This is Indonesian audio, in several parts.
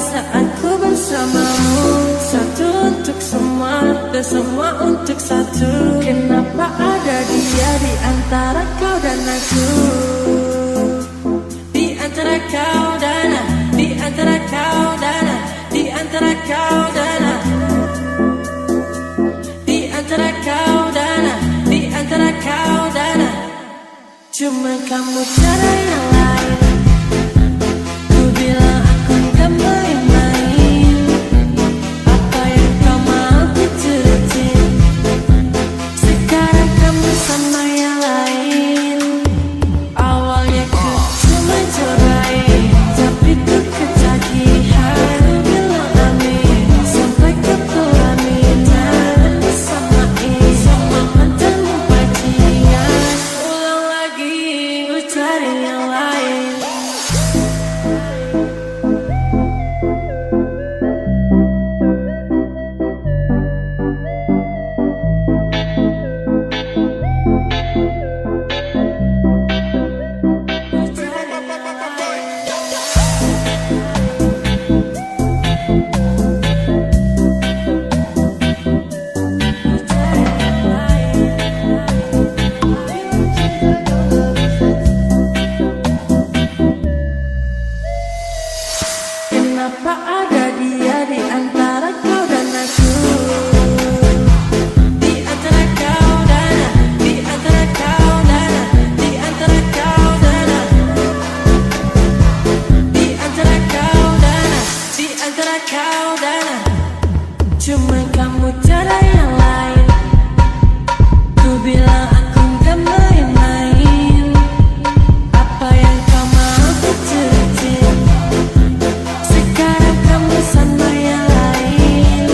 saat ku bersamamu. Satu untuk semua dan semua untuk satu. Kenapa ada dia di antara kau dan aku? Di antara kau dan aku, di antara kau dan aku, di antara kau dan aku, di antara kau dan aku, di antara kau dan aku. Cuma kamu cara yang lain. Ku bilang aku gak main-main. Apa yang kau mau ku turutin. Sekarang kamu sama yang lain. Awalnya ku cuma cobain, tapi ku ketagihan. Ku bilang amin, sampai ke pelaminan. Disamain sama mantanmu bajingan. Ulang lagi, ku cari yang lain. Kenapa ada dia di antara kau dan aku? Di antara kau dan aku, di antara kau dan aku, di antara kau dan aku, di antara kau dan aku, di antara kau dan aku. Cuma kamu cara yang lain. Ku bilang aku gak main-main. Apa yang kau mau ku turutin. Sekarang kamu sama yang lain.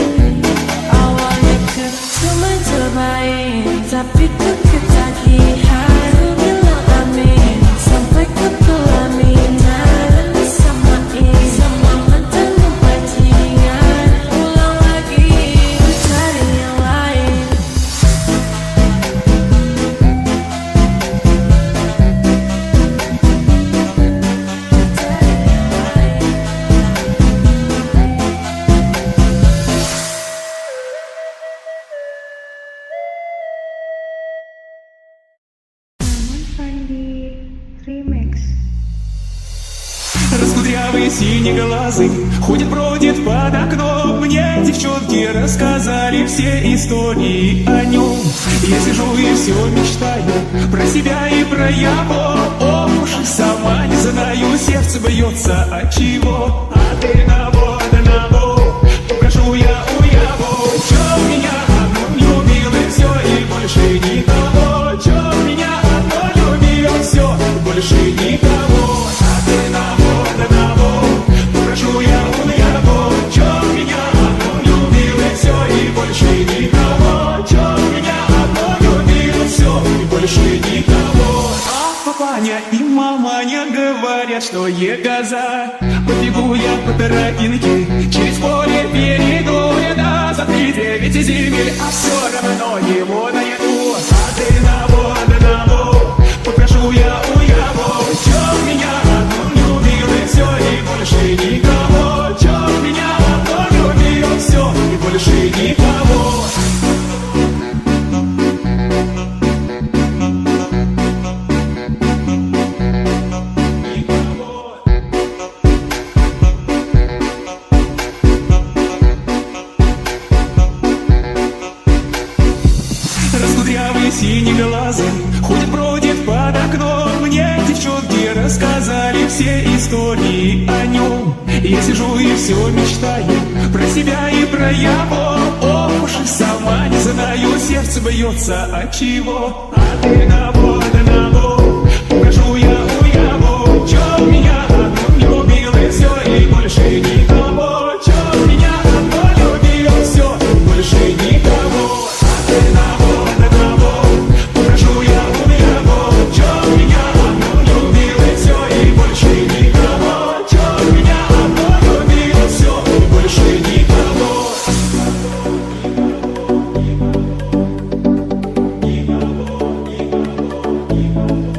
Awalnya ku cuma cobain, tapi ku ketagihan. Ku bilang amin, sampai ke pelaminan. Disamain sama mantanmu bajingan. Ulang lagi, ku cari yang lain. Раскудрявый синеглазый ходит-бродит под окном. Мне девчонки рассказали все истории о нем. Я сижу и все мечтаю про себя и про его. Ох уж и сама не знаю, сердце бьется от чего. А ты на бок, попрошу я у его. Чё меня одну любил и все, и больше никого. Чё меня одну любил, все, и больше никого. А ты на бок, попрошу я у его. Чё меня одну любил и все, и больше никого. Чё меня одну любил, все, и больше никого. А папаня и маманя говорят, что егоза. Побегу я по тропинке, через поле перейду я до за 9 земель, а все равно его найду. А ты на бок, попрошу я у его. Чё меня одну любил и все, и больше никого. Чё меня одну любил, все, и больше никого. Раскудрявый синеглазый ходит-бродит под окном. Мне девчонки рассказали все истории о нем. Я сижу и все мечтаю про себя и про его. Ох уж и сама не знаю, сердце бьется от чего. А ты на бок, попрошу я у его. Чё меня одну любил и все, и больше никого. Чё меня одну любил, все, и больше никого. А ты на бок, попрошу я у его. Чё меня одну любил и все, и больше никого. Чё меня одну любил, все, и больше никого. Никого, никого, никого.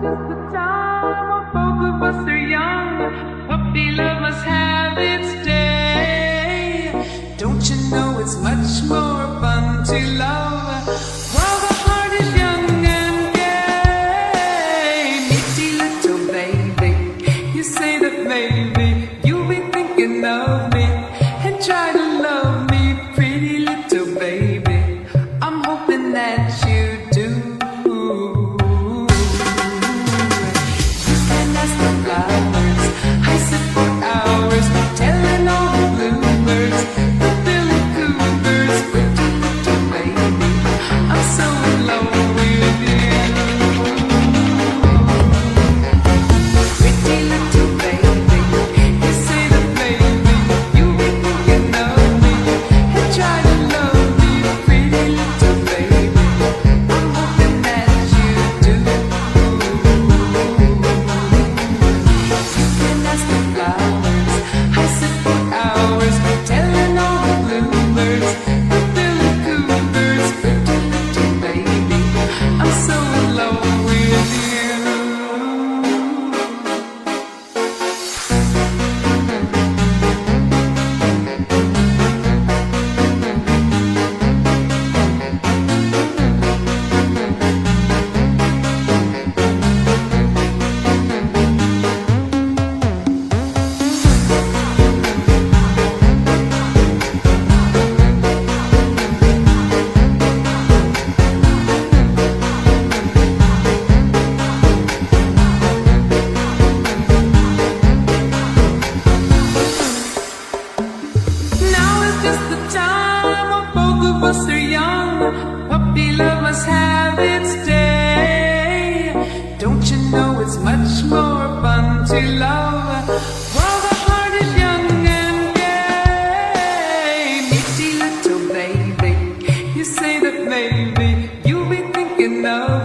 just the time when both of us are young. Puppy love must have its day. Don't you know it's much more fun to love while the heart is young and gay? Nitty little baby, you say that maybe you'll be thinking of me and try to love me, pretty little baby. I'm hoping that you do. You can ask the flowers, I sit for hours telling all the bluebirds, the Billy Coopers, pretty little baby. I'm so in love with you. Pretty little baby, you say that baby you'll be thinking of me and try to love me, pretty little baby. I'm hoping that you do. You can ask the flowers, I sit for hours telling all the bluebirds, the Billy Coopers, pretty little baby. I'm so in love with you. Now is just the time when both of us are young. Puppy love must have its day. Don't you know it's much more fun to love while the heart is young and gay? Nitty little baby, you say that maybe you'll be thinking of